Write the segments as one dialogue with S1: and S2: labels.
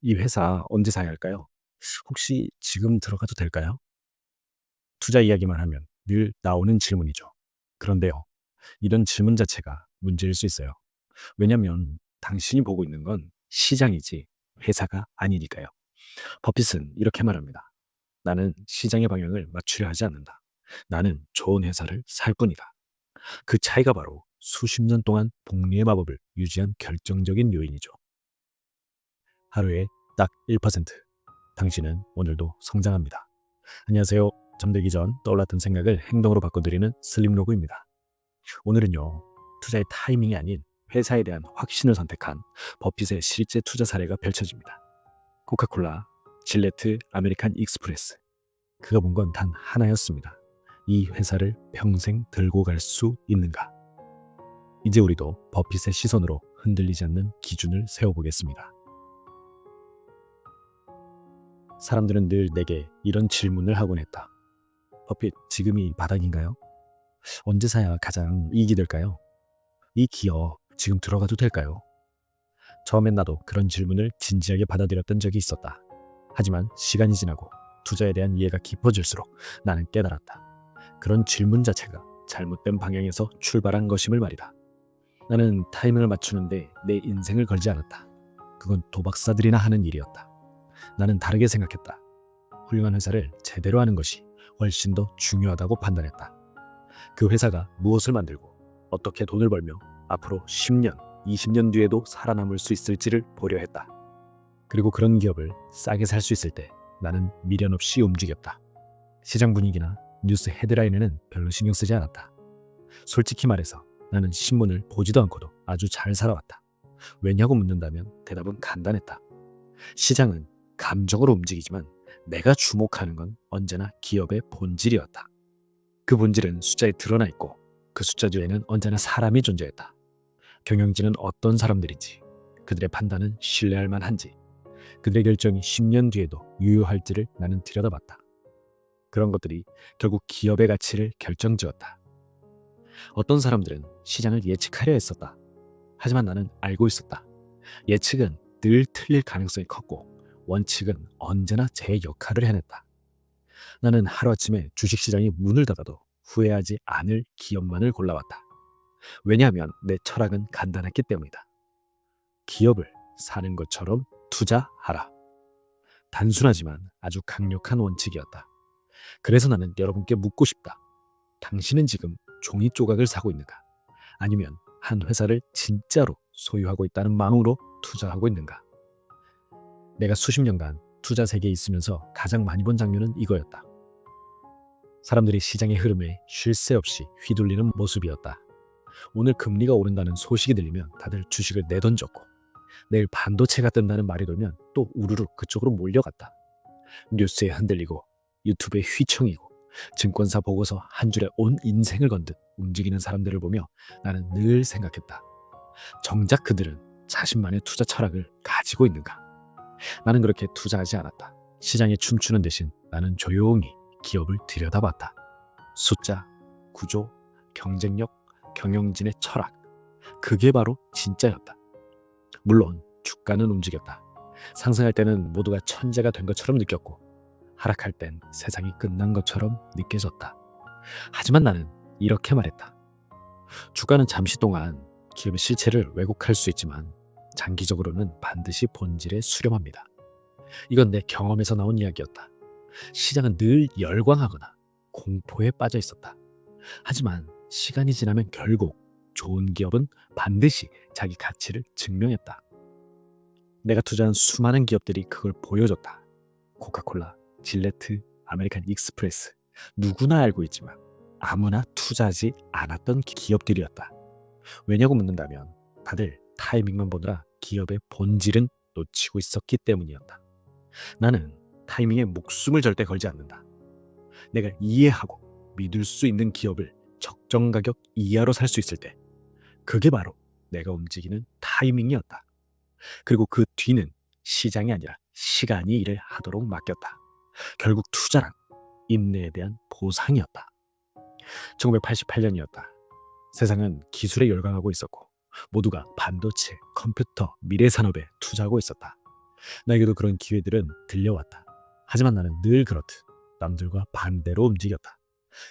S1: 이 회사 언제 사야 할까요? 혹시 지금 들어가도 될까요? 투자 이야기만 하면 늘 나오는 질문이죠. 그런데요, 이런 질문 자체가 문제일 수 있어요. 왜냐면 당신이 보고 있는 건 시장이지 회사가 아니니까요. 버핏은 이렇게 말합니다. 나는 시장의 방향을 맞추려 하지 않는다. 나는 좋은 회사를 살 뿐이다. 그 차이가 바로 수십 년 동안 복리의 마법을 유지한 결정적인 요인이죠. 하루에 딱 1%. 당신은 오늘도 성장합니다. 안녕하세요. 잠들기 전 떠올랐던 생각을 행동으로 바꿔드리는 슬림로그입니다. 오늘은요, 투자의 타이밍이 아닌 회사에 대한 확신을 선택한 버핏의 실제 투자 사례가 펼쳐집니다. 코카콜라, 질레트, 아메리칸 익스프레스. 그가 본 건 단 하나였습니다. 이 회사를 평생 들고 갈 수 있는가? 이제 우리도 버핏의 시선으로 흔들리지 않는 기준을 세워보겠습니다. 사람들은 늘 내게 이런 질문을 하곤 했다. 버핏, 지금이 바닥인가요? 언제 사야 가장 이익이 될까요? 이 기업 지금 들어가도 될까요? 처음엔 나도 그런 질문을 진지하게 받아들였던 적이 있었다. 하지만 시간이 지나고 투자에 대한 이해가 깊어질수록 나는 깨달았다. 그런 질문 자체가 잘못된 방향에서 출발한 것임을 말이다. 나는 타이밍을 맞추는데 내 인생을 걸지 않았다. 그건 도박사들이나 하는 일이었다. 나는 다르게 생각했다. 훌륭한 회사를 제대로 하는 것이 훨씬 더 중요하다고 판단했다. 그 회사가 무엇을 만들고 어떻게 돈을 벌며 앞으로 10년, 20년 뒤에도 살아남을 수 있을지를 보려 했다. 그리고 그런 기업을 싸게 살 수 있을 때 나는 미련 없이 움직였다. 시장 분위기나 뉴스 헤드라인에는 별로 신경 쓰지 않았다. 솔직히 말해서 나는 신문을 보지도 않고도 아주 잘 살아왔다. 왜냐고 묻는다면 대답은 간단했다. 시장은 감정으로 움직이지만 내가 주목하는 건 언제나 기업의 본질이었다. 그 본질은 숫자에 드러나 있고 그 숫자 뒤에는 언제나 사람이 존재했다. 경영진은 어떤 사람들인지, 그들의 판단은 신뢰할 만한지, 그들의 결정이 10년 뒤에도 유효할지를 나는 들여다봤다. 그런 것들이 결국 기업의 가치를 결정지었다. 어떤 사람들은 시장을 예측하려 했었다. 하지만 나는 알고 있었다. 예측은 늘 틀릴 가능성이 컸고 원칙은 언제나 제 역할을 해냈다. 나는 하루아침에 주식시장이 문을 닫아도 후회하지 않을 기업만을 골라왔다. 왜냐하면 내 철학은 간단했기 때문이다. 기업을 사는 것처럼 투자하라. 단순하지만 아주 강력한 원칙이었다. 그래서 나는 여러분께 묻고 싶다. 당신은 지금 종이 조각을 사고 있는가? 아니면 한 회사를 진짜로 소유하고 있다는 마음으로 투자하고 있는가? 내가 수십 년간 투자 세계에 있으면서 가장 많이 본 장면은 이거였다. 사람들이 시장의 흐름에 쉴 새 없이 휘둘리는 모습이었다. 오늘 금리가 오른다는 소식이 들리면 다들 주식을 내던졌고, 내일 반도체가 뜬다는 말이 돌면 또 우르르 그쪽으로 몰려갔다. 뉴스에 흔들리고 유튜브에 휘청이고 증권사 보고서 한 줄에 온 인생을 건 듯 움직이는 사람들을 보며 나는 늘 생각했다. 정작 그들은 자신만의 투자 철학을 가지고 있는가? 나는 그렇게 투자하지 않았다. 시장에 춤추는 대신 나는 조용히 기업을 들여다봤다. 숫자, 구조, 경쟁력, 경영진의 철학. 그게 바로 진짜였다. 물론 주가는 움직였다. 상승할 때는 모두가 천재가 된 것처럼 느꼈고 하락할 땐 세상이 끝난 것처럼 느껴졌다. 하지만 나는 이렇게 말했다. 주가는 잠시 동안 기업의 실체를 왜곡할 수 있지만 장기적으로는 반드시 본질에 수렴합니다. 이건 내 경험에서 나온 이야기였다. 시장은 늘 열광하거나 공포에 빠져 있었다. 하지만 시간이 지나면 결국 좋은 기업은 반드시 자기 가치를 증명했다. 내가 투자한 수많은 기업들이 그걸 보여줬다. 코카콜라, 질레트, 아메리칸 익스프레스. 누구나 알고 있지만 아무나 투자하지 않았던 기업들이었다. 왜냐고 묻는다면 다들 타이밍만 보느라 기업의 본질은 놓치고 있었기 때문이었다. 나는 타이밍에 목숨을 절대 걸지 않는다. 내가 이해하고 믿을 수 있는 기업을 적정 가격 이하로 살 수 있을 때 그게 바로 내가 움직이는 타이밍이었다. 그리고 그 뒤는 시장이 아니라 시간이 일을 하도록 맡겼다. 결국 투자란 인내에 대한 보상이었다. 1988년이었다. 세상은 기술에 열광하고 있었고 모두가 반도체, 컴퓨터, 미래 산업에 투자하고 있었다. 나에게도 그런 기회들은 들려왔다. 하지만 나는 늘 그렇듯 남들과 반대로 움직였다.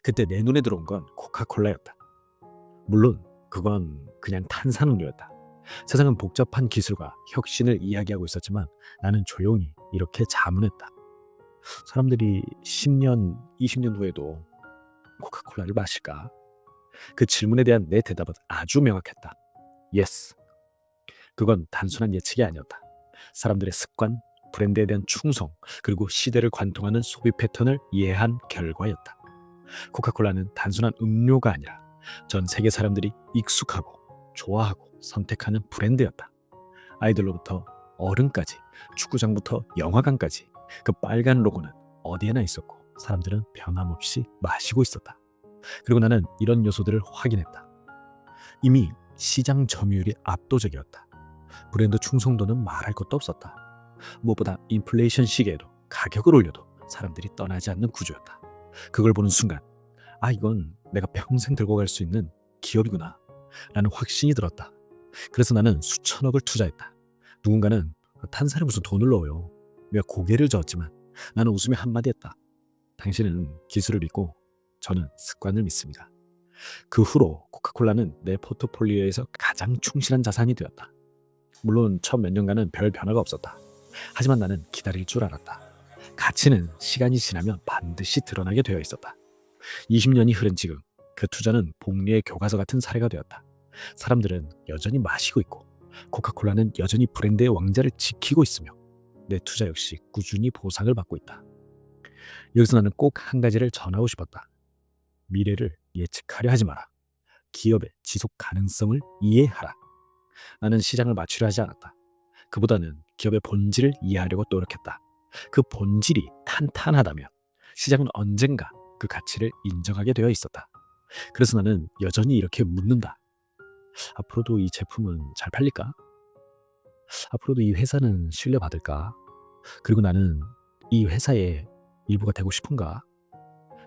S1: 그때 내 눈에 들어온 건 코카콜라였다. 물론 그건 그냥 탄산음료였다. 세상은 복잡한 기술과 혁신을 이야기하고 있었지만 나는 조용히 이렇게 자문했다. 사람들이 10년, 20년 후에도 코카콜라를 마실까? 그 질문에 대한 내 대답은 아주 명확했다. Yes. 그건 단순한 예측이 아니었다. 사람들의 습관, 브랜드에 대한 충성, 그리고 시대를 관통하는 소비 패턴을 이해한 결과였다. 코카콜라는 단순한 음료가 아니라 전 세계 사람들이 익숙하고 좋아하고 선택하는 브랜드였다. 아이들로부터 어른까지, 축구장부터 영화관까지 그 빨간 로고는 어디에나 있었고 사람들은 변함없이 마시고 있었다. 그리고 나는 이런 요소들을 확인했다. 이미 시장 점유율이 압도적이었다. 브랜드 충성도는 말할 것도 없었다. 무엇보다 인플레이션 시기에도 가격을 올려도 사람들이 떠나지 않는 구조였다. 그걸 보는 순간 이건 내가 평생 들고 갈 수 있는 기업이구나 라는 확신이 들었다. 그래서 나는 수천억을 투자했다. 누군가는 탄산에 무슨 돈을 넣어요. 내가 고개를 저었지만 나는 웃으며 한마디 했다. 당신은 기술을 믿고 저는 습관을 믿습니다. 그 후로 코카콜라는 내 포트폴리오에서 가장 충실한 자산이 되었다. 물론 첫 몇 년간은 별 변화가 없었다. 하지만 나는 기다릴 줄 알았다. 가치는 시간이 지나면 반드시 드러나게 되어 있었다. 20년이 흐른 지금 그 투자는 복리의 교과서 같은 사례가 되었다. 사람들은 여전히 마시고 있고 코카콜라는 여전히 브랜드의 왕자를 지키고 있으며 내 투자 역시 꾸준히 보상을 받고 있다. 여기서 나는 꼭 한 가지를 전하고 싶었다. 미래를 예측하려 하지 마라. 기업의 지속 가능성을 이해하라. 나는 시장을 맞추려 하지 않았다. 그보다는 기업의 본질을 이해하려고 노력했다. 그 본질이 탄탄하다면 시장은 언젠가 그 가치를 인정하게 되어 있었다. 그래서 나는 여전히 이렇게 묻는다. 앞으로도 이 제품은 잘 팔릴까? 앞으로도 이 회사는 신뢰받을까? 그리고 나는 이 회사의 일부가 되고 싶은가?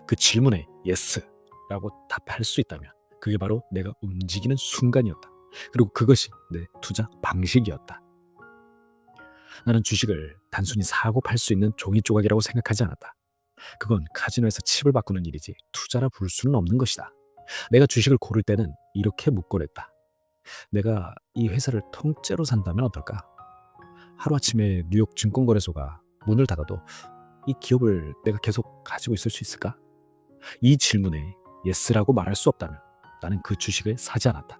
S1: 그 질문에 예스라고 답할 수 있다면 그게 바로 내가 움직이는 순간이었다. 그리고 그것이 내 투자 방식이었다. 나는 주식을 단순히 사고 팔 수 있는 종이 조각이라고 생각하지 않았다. 그건 카지노에서 칩을 바꾸는 일이지 투자라 부를 수는 없는 것이다. 내가 주식을 고를 때는 이렇게 묻곤 했다. 내가 이 회사를 통째로 산다면 어떨까? 하루아침에 뉴욕 증권거래소가 문을 닫아도 이 기업을 내가 계속 가지고 있을 수 있을까? 이 질문에 예스라고 말할 수 없다면 나는 그 주식을 사지 않았다.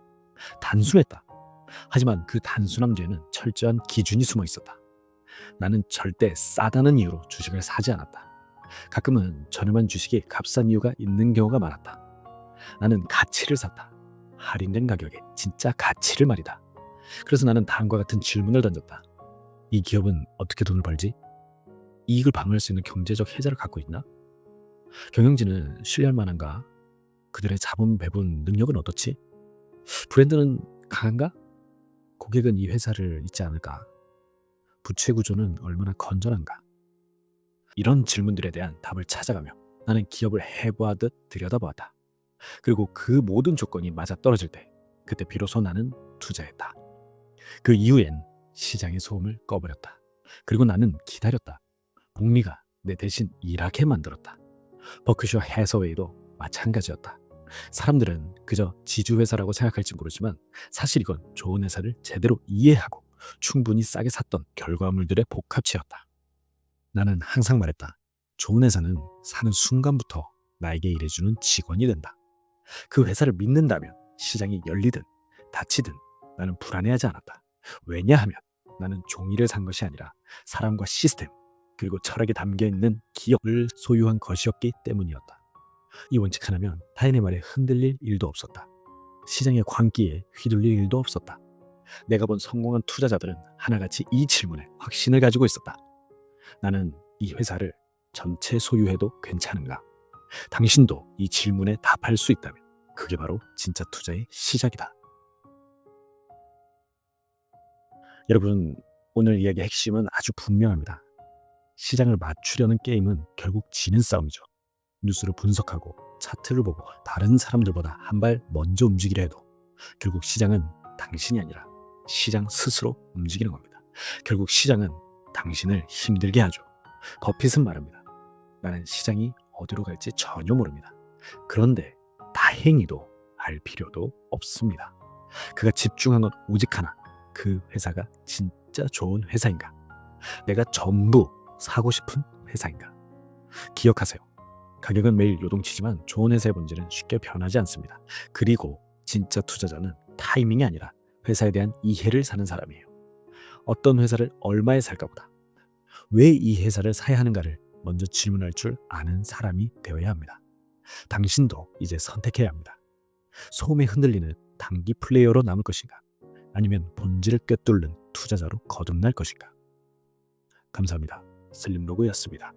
S1: 단순했다. 하지만 그 단순함 뒤에는 철저한 기준이 숨어 있었다. 나는 절대 싸다는 이유로 주식을 사지 않았다. 가끔은 저렴한 주식이 값싼 이유가 있는 경우가 많았다. 나는 가치를 샀다. 할인된 가격에 진짜 가치를 말이다. 그래서 나는 다음과 같은 질문을 던졌다. 이 기업은 어떻게 돈을 벌지? 이익을 방어할 수 있는 경제적 해자를 갖고 있나? 경영진은 신뢰할 만한가? 그들의 자본 배분 능력은 어떻지? 브랜드는 강한가? 고객은 이 회사를 잊지 않을까? 부채 구조는 얼마나 건전한가? 이런 질문들에 대한 답을 찾아가며 나는 기업을 해부하듯 들여다보았다. 그리고 그 모든 조건이 맞아떨어질 때 그때 비로소 나는 투자했다. 그 이후엔 시장의 소음을 꺼버렸다. 그리고 나는 기다렸다. 복리가 내 대신 일하게 만들었다. 버크셔 해서웨이도 마찬가지였다. 사람들은 그저 지주회사라고 생각할지 모르지만 사실 이건 좋은 회사를 제대로 이해하고 충분히 싸게 샀던 결과물들의 복합체였다. 나는 항상 말했다. 좋은 회사는 사는 순간부터 나에게 일해주는 직원이 된다. 그 회사를 믿는다면 시장이 열리든 닫히든 나는 불안해하지 않았다. 왜냐하면 나는 종이를 산 것이 아니라 사람과 시스템 그리고 철학이 담겨있는 기업을 소유한 것이었기 때문이었다. 이 원칙 하나면 타인의 말에 흔들릴 일도 없었다. 시장의 광기에 휘둘릴 일도 없었다. 내가 본 성공한 투자자들은 하나같이 이 질문에 확신을 가지고 있었다. 나는 이 회사를 전체 소유해도 괜찮은가? 당신도 이 질문에 답할 수 있다면 그게 바로 진짜 투자의 시작이다. 여러분, 오늘 이야기의 핵심은 아주 분명합니다. 시장을 맞추려는 게임은 결국 지는 싸움이죠. 뉴스를 분석하고 차트를 보고 다른 사람들보다 한 발 먼저 움직이려 해도 결국 시장은 당신이 아니라 시장 스스로 움직이는 겁니다. 결국 시장은 당신을 힘들게 하죠. 버핏은 말합니다. 나는 시장이 어디로 갈지 전혀 모릅니다. 그런데 다행히도 알 필요도 없습니다. 그가 집중한 건 오직 하나. 그 회사가 진짜 좋은 회사인가? 내가 전부 사고 싶은 회사인가? 기억하세요. 가격은 매일 요동치지만 좋은 회사의 본질은 쉽게 변하지 않습니다. 그리고 진짜 투자자는 타이밍이 아니라 회사에 대한 이해를 사는 사람이에요. 어떤 회사를 얼마에 살까보다 왜 이 회사를 사야 하는가를 먼저 질문할 줄 아는 사람이 되어야 합니다. 당신도 이제 선택해야 합니다. 소음에 흔들리는 단기 플레이어로 남을 것인가? 아니면 본질을 꿰뚫는 투자자로 거듭날 것인가? 감사합니다. 슬림로그였습니다.